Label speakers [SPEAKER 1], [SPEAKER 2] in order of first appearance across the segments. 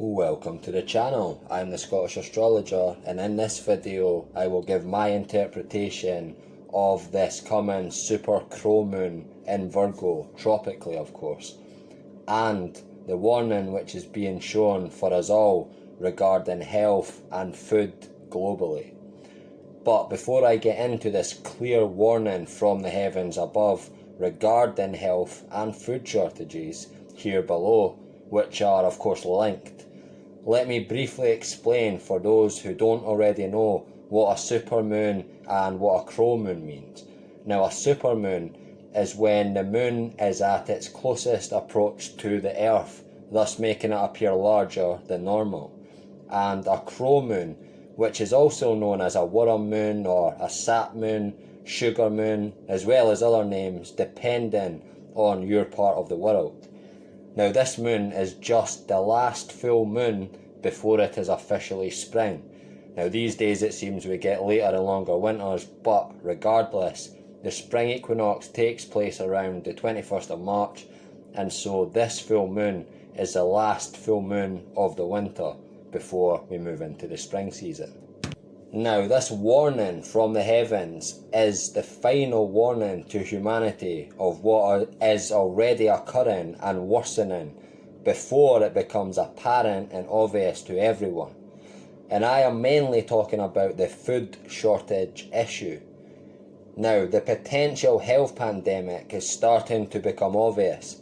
[SPEAKER 1] Welcome to the channel. I'm the Scottish astrologer, and in this video I will give my interpretation of this coming super crow moon in Virgo, tropically of course, and the warning which is being shown for us all regarding health and food globally. But before I get into this clear warning from the heavens above regarding health and food shortages here below, which are of course linked, let me briefly explain for those who don't already know what a supermoon and what a crow moon means. Now, a supermoon is when the moon is at its closest approach to the earth, thus making it appear larger than normal. And a crow moon, which is also known as a worm moon or a sap moon, sugar moon, as well as other names depending on your part of the world. Now, this moon is just the last full moon before it is officially spring. Now, these days it seems we get later and longer winters, but regardless, the spring equinox takes place around the 21st of March, and so this full moon is the last full moon of the winter before we move into the spring season. Now, this warning from the heavens is the final warning to humanity of what is already occurring and worsening before it becomes apparent and obvious to everyone. And I am mainly talking about the food shortage issue. Now, the potential health pandemic is starting to become obvious,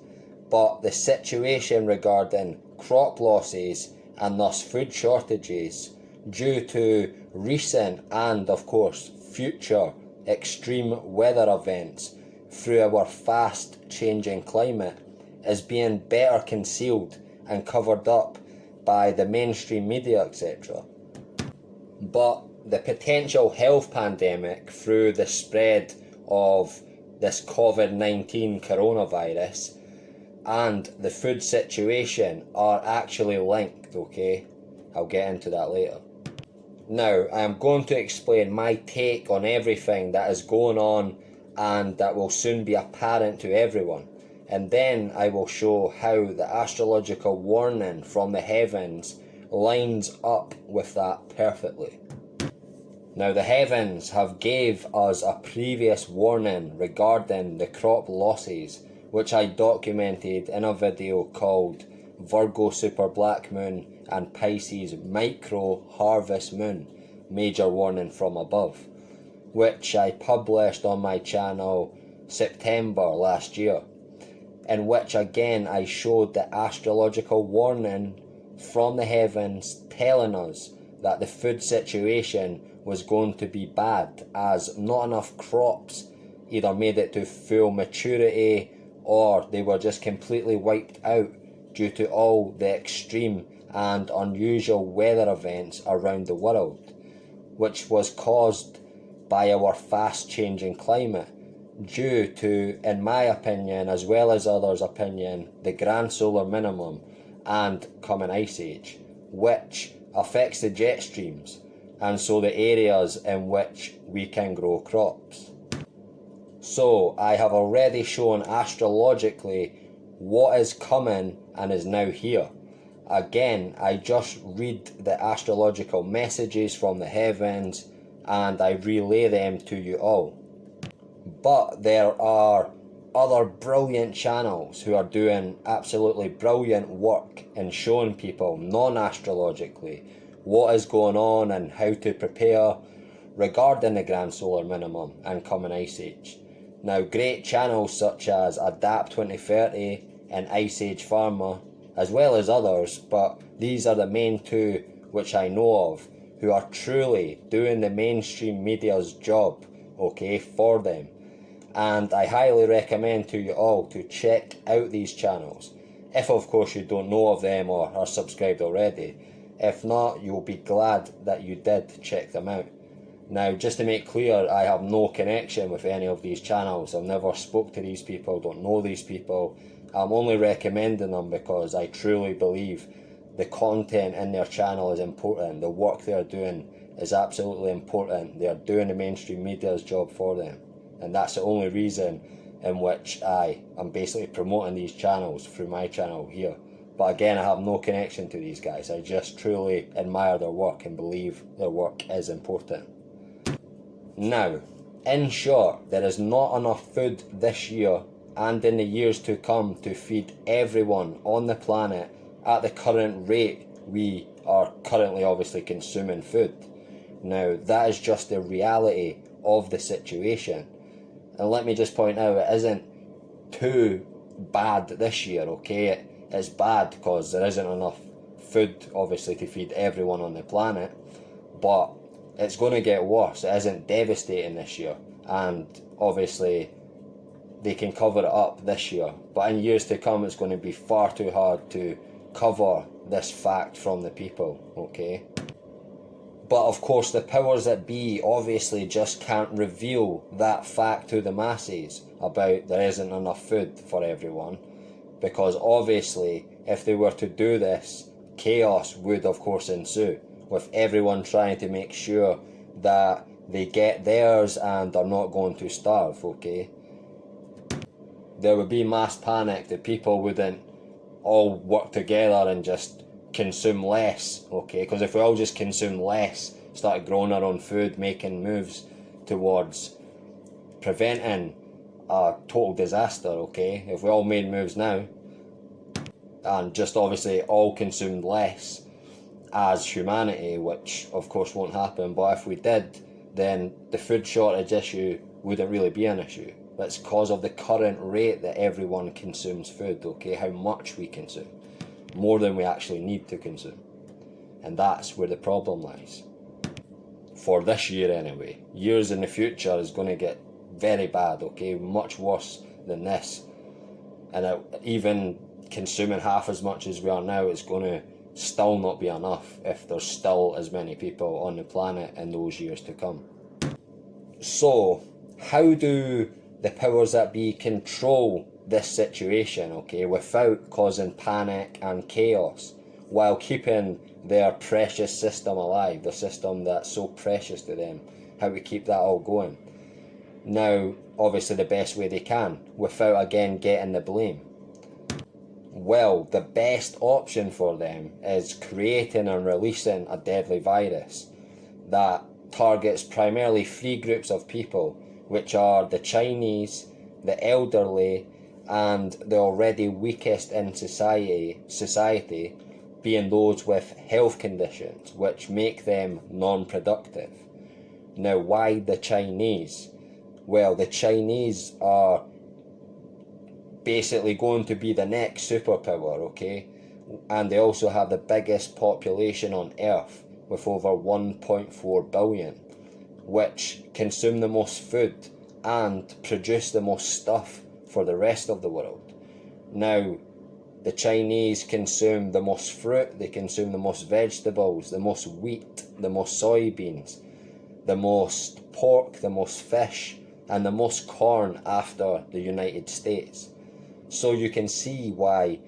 [SPEAKER 1] but the situation regarding crop losses and thus food shortages due to recent and of course future extreme weather events through our fast changing climate is being better concealed and covered up by the mainstream media, etc. But the potential health pandemic through the spread of this COVID-19 coronavirus and the food situation are actually linked, okay? I'll get into that later. Now, I am going to explain my take on everything that is going on and that will soon be apparent to everyone. And then I will show how the astrological warning from the heavens lines up with that perfectly. Now, the heavens have gave us a previous warning regarding the crop losses, which I documented in a video called Virgo Super Black Moon and Pisces Micro Harvest Moon, Major Warning from Above, which I published on my channel September last year, in which again I showed the astrological warning from the heavens telling us that the food situation was going to be bad, as not enough crops either made it to full maturity or they were just completely wiped out due to all the extreme and unusual weather events around the world, which was caused by our fast changing climate due to, in my opinion, as well as others' opinion, the grand solar minimum and coming ice age, which affects the jet streams and so the areas in which we can grow crops. So I have already shown astrologically what is coming and is now here. Again, I just read the astrological messages from the heavens and I relay them to you all. But there are other brilliant channels who are doing absolutely brilliant work in showing people non-astrologically what is going on and how to prepare regarding the grand solar minimum and coming ice age. Now, great channels such as Adapt 2030 and Ice Age Pharma, as well as others, but these are the main two which I know of who are truly doing the mainstream media's job, okay, for them. And I highly recommend to you all to check out these channels, if of course you don't know of them or are subscribed already. If not, you'll be glad that you did check them out. Now, just to make clear, I have no connection with any of these channels. I've never spoke to these people, don't know these people. I'm only recommending them because I truly believe the content in their channel is important. The work they're doing is absolutely important. They're doing the mainstream media's job for them. And that's the only reason in which I am basically promoting these channels through my channel here. But again, I have no connection to these guys. I just truly admire their work and believe their work is important. Now, in short, there is not enough food this year and in the years to come to feed everyone on the planet at the current rate we are currently obviously consuming food. Now, that is just the reality of the situation. And let me just point out, it isn't too bad this year, okay? It's bad because there isn't enough food, obviously, to feed everyone on the planet, but it's going to get worse. It isn't devastating this year, and obviously they can cover it up this year, but in years to come it's going to be far too hard to cover this fact from the people, okay? But of course the powers that be obviously just can't reveal that fact to the masses about there isn't enough food for everyone, because obviously if they were to do this, chaos would of course ensue, with everyone trying to make sure that they get theirs and are not going to starve, okay? There would be mass panic. The people wouldn't all work together and just consume less, okay? Because if we all just consume less, started growing our own food, making moves towards preventing a total disaster, okay? If we all made moves now and just obviously all consumed less as humanity, which of course won't happen, but if we did, then the food shortage issue wouldn't really be an issue. That's because of the current rate that everyone consumes food, okay? How much we consume. More than we actually need to consume. And that's where the problem lies. For this year anyway. Years in the future is going to get very bad, okay? Much worse than this. And even consuming half as much as we are now, it's going to still not be enough if there's still as many people on the planet in those years to come. So, how do the powers that be control this situation, okay, without causing panic and chaos, while keeping their precious system alive, the system that's so precious to them, how to keep that all going? Now, obviously the best way they can, without again getting the blame. Well, the best option for them is creating and releasing a deadly virus that targets primarily 3 groups of people, which are the Chinese, the elderly, and the already weakest in society being those with health conditions which make them non-productive. Now, why the Chinese? Well, the Chinese are basically going to be the next superpower, okay? And they also have the biggest population on Earth with over 1.4 billion, which consume the most food and produce the most stuff for the rest of the world. Now, the Chinese consume the most fruit, they consume the most vegetables, the most wheat, the most soybeans, the most pork, the most fish, and the most corn after the United States. So you can see why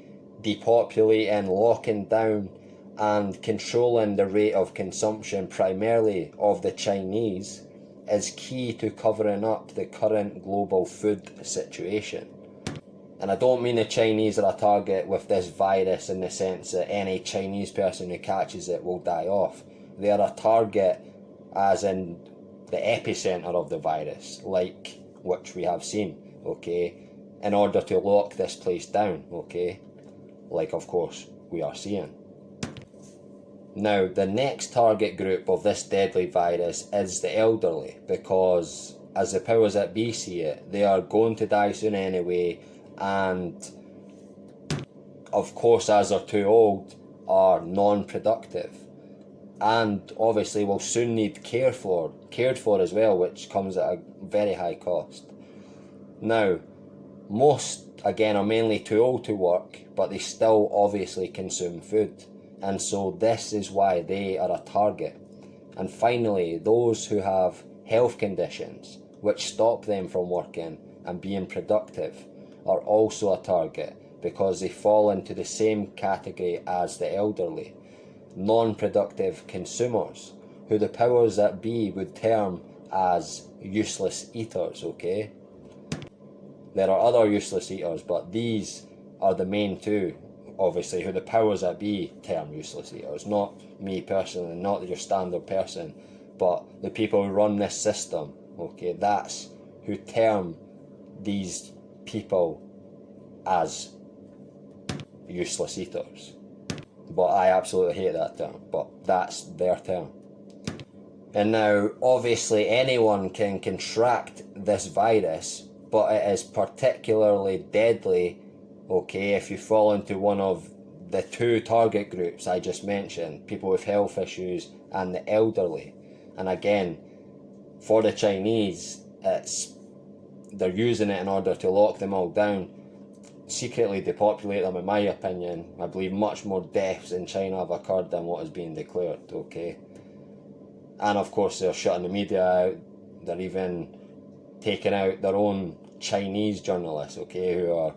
[SPEAKER 1] depopulating, locking down, and controlling the rate of consumption primarily of the Chinese is key to covering up the current global food situation. And I don't mean the Chinese are a target with this virus in the sense that any Chinese person who catches it will die off. They are a target as in the epicenter of the virus, like which we have seen, okay, in order to lock this place down, okay, like of course we are seeing. Now, the next target group of this deadly virus is the elderly, because as the powers that be see it, they are going to die soon anyway, and of course as they're too old, are non-productive, and obviously will soon need cared for as well, which comes at a very high cost. Now, most, again, are mainly too old to work, but they still obviously consume food. And so this is why they are a target. And finally, those who have health conditions which stop them from working and being productive are also a target, because they fall into the same category as the elderly, non-productive consumers, who the powers that be would term as useless eaters, okay? There are other useless eaters, but these are the main two, obviously who the powers that be term useless eaters, not me personally, not your standard person, but the people who run this system, okay, that's who term these people as useless eaters. But I absolutely hate that term, but that's their term. And now, obviously, anyone can contract this virus, but it is particularly deadly, okay, if you fall into one of the two target groups I just mentioned, people with health issues and the elderly. And again, for the Chinese, they're using it in order to lock them all down, secretly depopulate them, in my opinion. I believe much more deaths in China have occurred than what is being declared, okay? And of course they're shutting the media out, they're even taking out their own Chinese journalists, okay, who are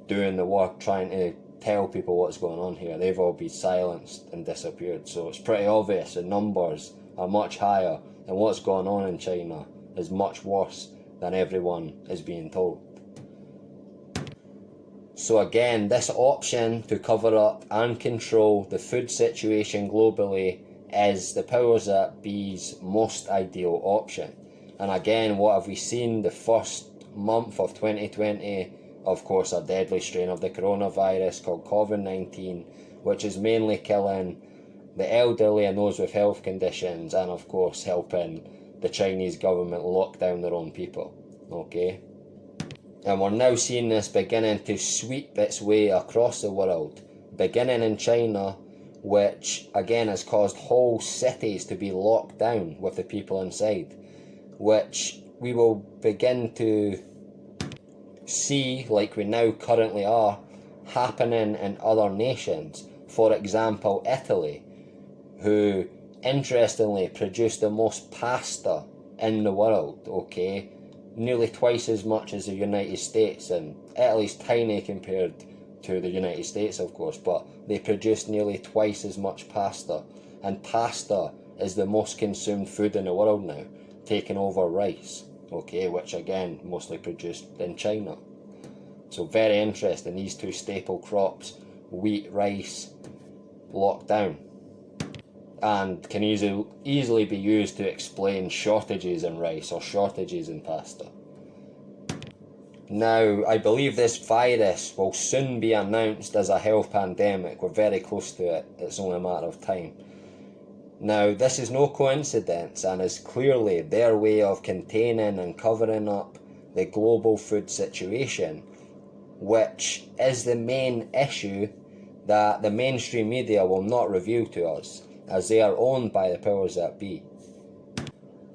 [SPEAKER 1] doing the work trying to tell people what's going on here. They've all been silenced and disappeared, so it's pretty obvious the numbers are much higher and what's going on in China is much worse than everyone is being told. So again, this option to cover up and control the food situation globally is the powers that be's most ideal option. And again, what have we seen? The first month of 2020, of course, a deadly strain of the coronavirus called COVID-19, which is mainly killing the elderly and those with health conditions, and of course helping the Chinese government lock down their own people, okay? And we're now seeing this beginning to sweep its way across the world, beginning in China, which again has caused whole cities to be locked down with the people inside, which we will begin to see, like we now currently are, happening in other nations. For example, Italy, who interestingly produce the most pasta in the world, okay? Nearly twice as much as the United States, and Italy's tiny compared to the United States, of course, but they produce nearly twice as much pasta, and pasta is the most consumed food in the world now, taking over rice, okay, which again mostly produced in China. So very interesting, these two staple crops, wheat, rice, locked down, and can easily be used to explain shortages in rice or shortages in pasta. Now, I believe this virus will soon be announced as a health pandemic. We're very close to it. It's only a matter of time. Now, this is no coincidence and is clearly their way of containing and covering up the global food situation, which is the main issue that the mainstream media will not reveal to us, as they are owned by the powers that be.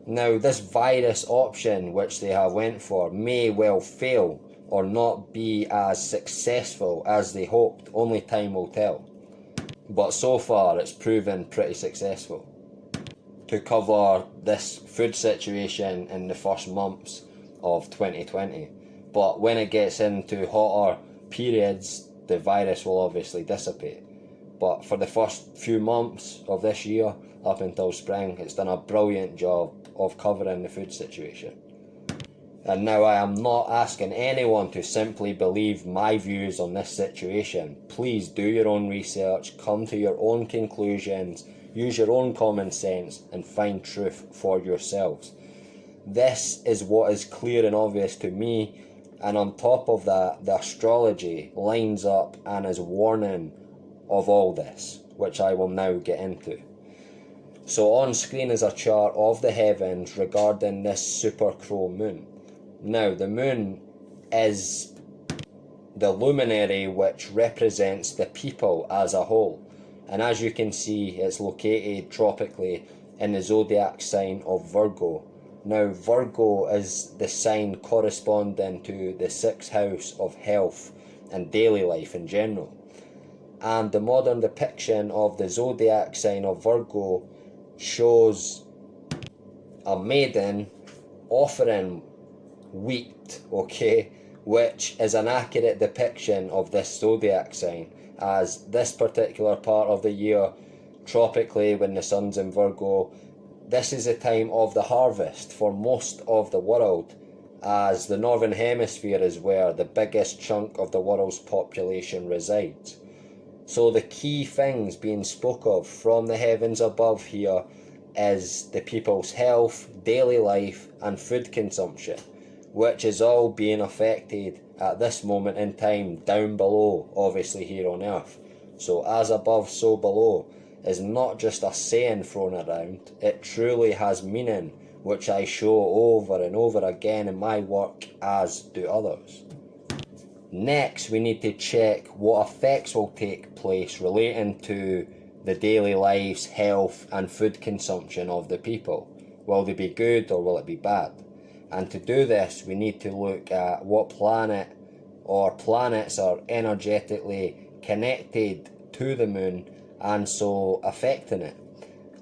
[SPEAKER 1] Now, this virus option which they have went for may well fail or not be as successful as they hoped. Only time will tell. But so far it's proven pretty successful to cover this food situation in the first months of 2020. But when it gets into hotter periods, the virus will obviously dissipate. But for the first few months of this year, up until spring, it's done a brilliant job of covering the food situation. And now I am not asking anyone to simply believe my views on this situation. Please do your own research, come to your own conclusions, use your own common sense and find truth for yourselves. This is what is clear and obvious to me, and on top of that, the astrology lines up and is warning of all this, which I will now get into. So on screen is a chart of the heavens regarding this super crow moon. Now, the moon is the luminary which represents the people as a whole. And as you can see, it's located tropically in the zodiac sign of Virgo. Now, Virgo is the sign corresponding to the 6th house of health and daily life in general. And the modern depiction of the zodiac sign of Virgo shows a maiden offering wheat, okay, which is an accurate depiction of this zodiac sign, as this particular part of the year, tropically when the sun's in Virgo, this is a time of the harvest for most of the world, as the northern hemisphere is where the biggest chunk of the world's population resides. So the key things being spoke of from the heavens above here is the people's health, daily life and food consumption, which is all being affected at this moment in time down below, obviously here on earth. So as above, so below is not just a saying thrown around, it truly has meaning, which I show over and over again in my work, as do others. Next, we need to check what effects will take place relating to the daily lives, health and food consumption of the people. Will they be good or will it be bad? And to do this, we need to look at what planet or planets are energetically connected to the moon and so affecting it.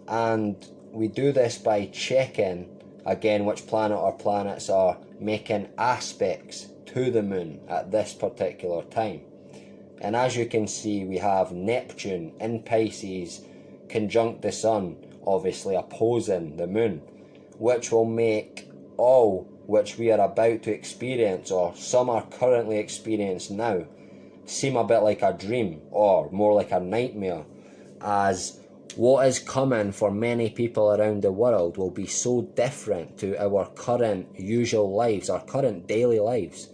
[SPEAKER 1] And we do this by checking again which planet or planets are making aspects to the moon at this particular time. And as you can see, we have Neptune in Pisces conjunct the sun, obviously opposing the moon, which will make all which we are about to experience, or some are currently experiencing now, seem a bit like a dream or more like a nightmare, as what is coming for many people around the world will be so different to our current usual lives, our current daily lives.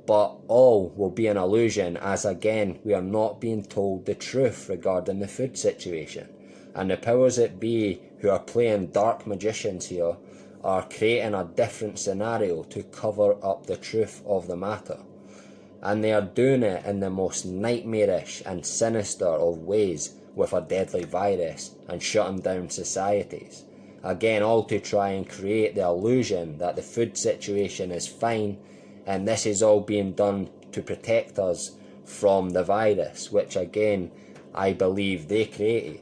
[SPEAKER 1] But all will be an illusion, as again we are not being told the truth regarding the food situation. And the powers that be who are playing dark magicians here are creating a different scenario to cover up the truth of the matter. And they are doing it in the most nightmarish and sinister of ways, with a deadly virus and shutting down societies. Again, all to try and create the illusion that the food situation is fine, and this is all being done to protect us from the virus, which again I believe they created.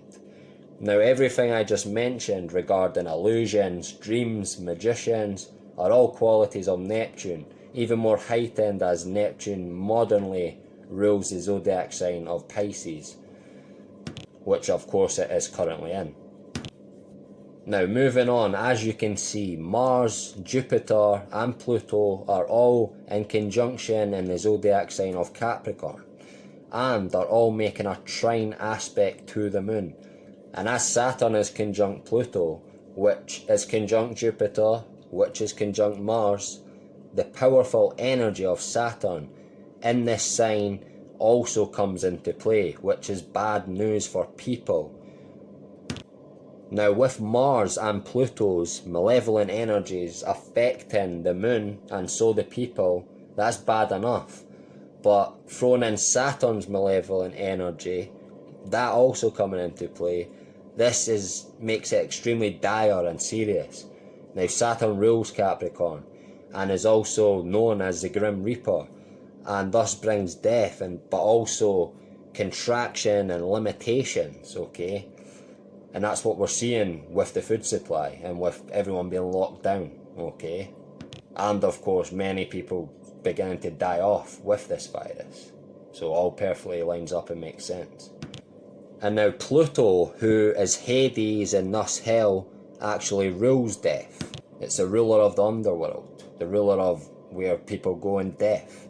[SPEAKER 1] Now, everything I just mentioned regarding illusions, dreams, magicians are all qualities of Neptune, even more heightened as Neptune modernly rules the zodiac sign of Pisces, which of course it is currently in. Now, moving on, as you can see, Mars, Jupiter and Pluto are all in conjunction in the zodiac sign of Capricorn, and are all making a trine aspect to the moon. And as Saturn is conjunct Pluto, which is conjunct Jupiter, which is conjunct Mars, the powerful energy of Saturn in this sign also comes into play, which is bad news for people. Now, with Mars and Pluto's malevolent energies affecting the moon and so the people, that's bad enough. But throwing in Saturn's malevolent energy, that also coming into play, this makes it extremely dire and serious. Now, Saturn rules Capricorn and is also known as the Grim Reaper, and thus brings death, but also contraction and limitations, okay? And that's what we're seeing with the food supply and with everyone being locked down, okay? And of course, many people beginning to die off with this virus. So all perfectly lines up and makes sense. And now Pluto, who is Hades and thus hell, actually rules death. It's the ruler of the underworld, the ruler of where people go in death.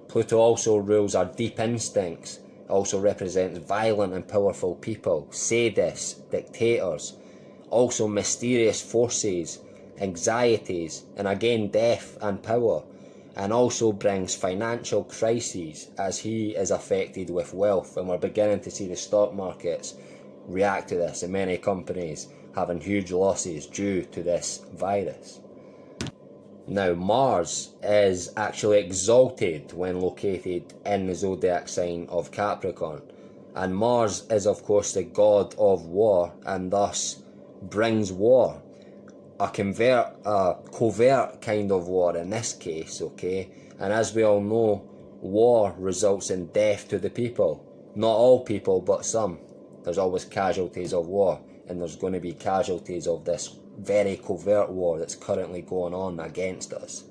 [SPEAKER 1] Pluto also rules our deep instincts, also represents violent and powerful people, sadists, dictators, also mysterious forces, anxieties, and again death and power, and also brings financial crises as he is affected with wealth, and we're beginning to see the stock markets react to this, and many companies having huge losses due to this virus. Now, Mars is actually exalted when located in the zodiac sign of Capricorn, and Mars is of course the god of war and thus brings war, a covert kind of war in this case, okay? And as we all know, war results in death to the people. Not all people, but some. There's always casualties of war, and there's going to be casualties of this very covert war that's currently going on against us.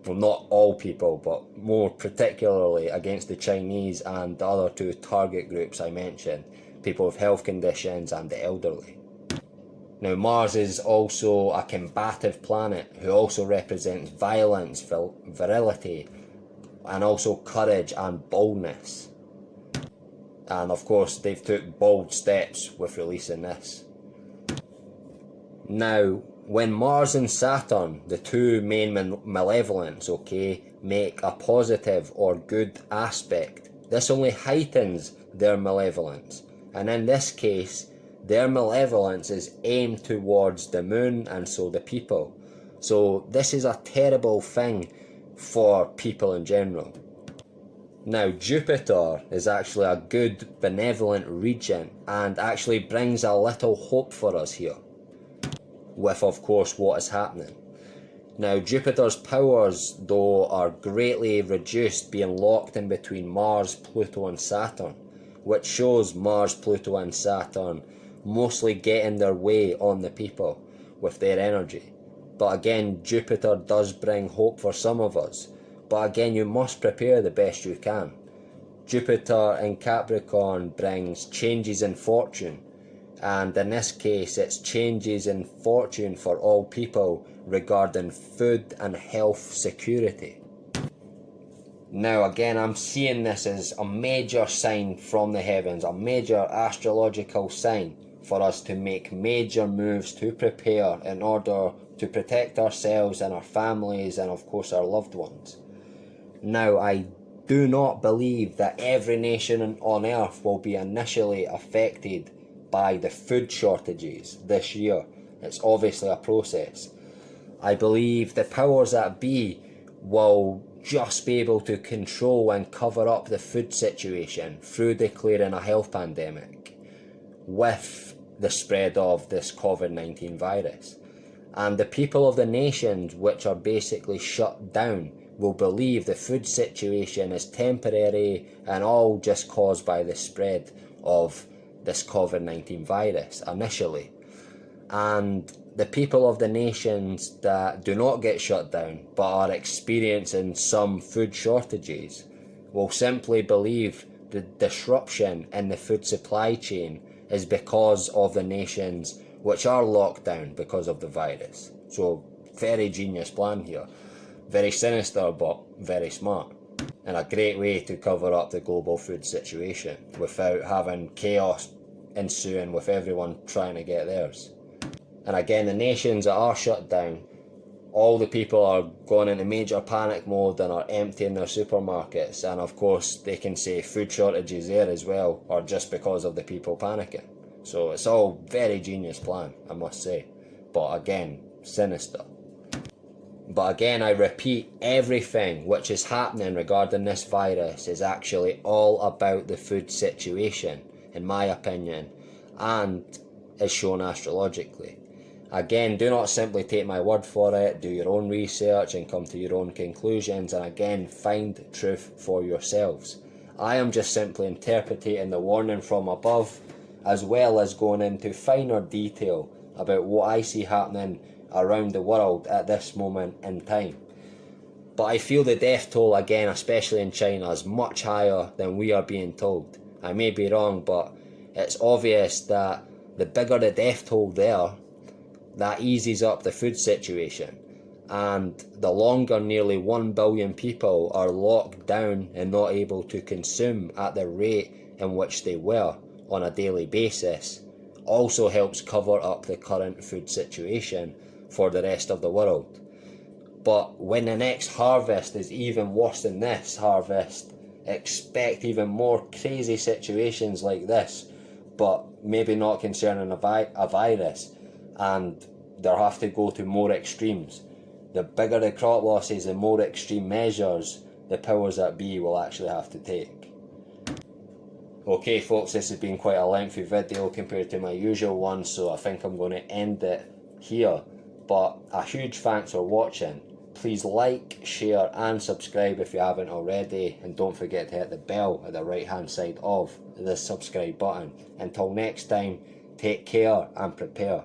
[SPEAKER 1] Well, not all people, but more particularly against the Chinese and the other two target groups I mentioned, people with health conditions and the elderly. Now, Mars is also a combative planet who also represents violence, virility, and also courage and boldness. And of course they've took bold steps with releasing this. Now, when Mars and Saturn, the two main malevolents, okay, make a positive or good aspect, this only heightens their malevolence. And in this case, their malevolence is aimed towards the moon and so the people. So this is a terrible thing for people in general. Now, Jupiter is actually a good benevolent regent and actually brings a little hope for us here, with of course what is happening. Now, Jupiter's powers though are greatly reduced, being locked in between Mars, Pluto and Saturn, which shows Mars, Pluto and Saturn mostly getting their way on the people with their energy. But again, Jupiter does bring hope for some of us. But again, you must prepare the best you can. Jupiter in Capricorn brings changes in fortune, and in this case it's changes in fortune for all people regarding food and health security. Now again, I'm seeing this as a major sign from the heavens, a major astrological sign for us to make major moves to prepare in order to protect ourselves and our families and of course our loved ones. Now, I do not believe that every nation on earth will be initially affected by the food shortages this year. It's obviously a process. I believe the powers that be will just be able to control and cover up the food situation through declaring a health pandemic with the spread of this COVID-19 virus. And the people of the nations which are basically shut down will believe the food situation is temporary and all just caused by the spread of this COVID-19 virus initially. And the people of the nations that do not get shut down but are experiencing some food shortages will simply believe the disruption in the food supply chain is because of the nations which are locked down because of the virus. So, very genius plan here. Very sinister, but very smart. And a great way to cover up the global food situation without having chaos ensuing with everyone trying to get theirs. And again, the nations that are shut down, all the people are going into major panic mode and are emptying their supermarkets. And of course, they can say food shortages there as well, or just because of the people panicking. So it's all very genius plan, I must say. But again, sinister. But again, I repeat, everything which is happening regarding this virus is actually all about the food situation, in my opinion, and is shown astrologically. Again, do not simply take my word for it, do your own research and come to your own conclusions, and again, find truth for yourselves. I am just simply interpreting the warning from above, as well as going into finer detail about what I see happening around the world at this moment in time. But I feel the death toll, again, especially in China, is much higher than we are being told. I may be wrong, but it's obvious that the bigger the death toll there, that eases up the food situation. And the longer nearly 1 billion people are locked down and not able to consume at the rate in which they were on a daily basis, also helps cover up the current food situation for the rest of the world. But when the next harvest is even worse than this harvest, expect even more crazy situations like this, but maybe not concerning a virus, and they'll have to go to more extremes. The bigger the crop losses, the more extreme measures the powers that be will actually have to take. Okay folks, this has been quite a lengthy video compared to my usual one, so I think I'm going to end it here. But a huge thanks for watching. Please like, share and subscribe if you haven't already, and don't forget to hit the bell at the right hand side of the subscribe button. Until next time, take care and prepare.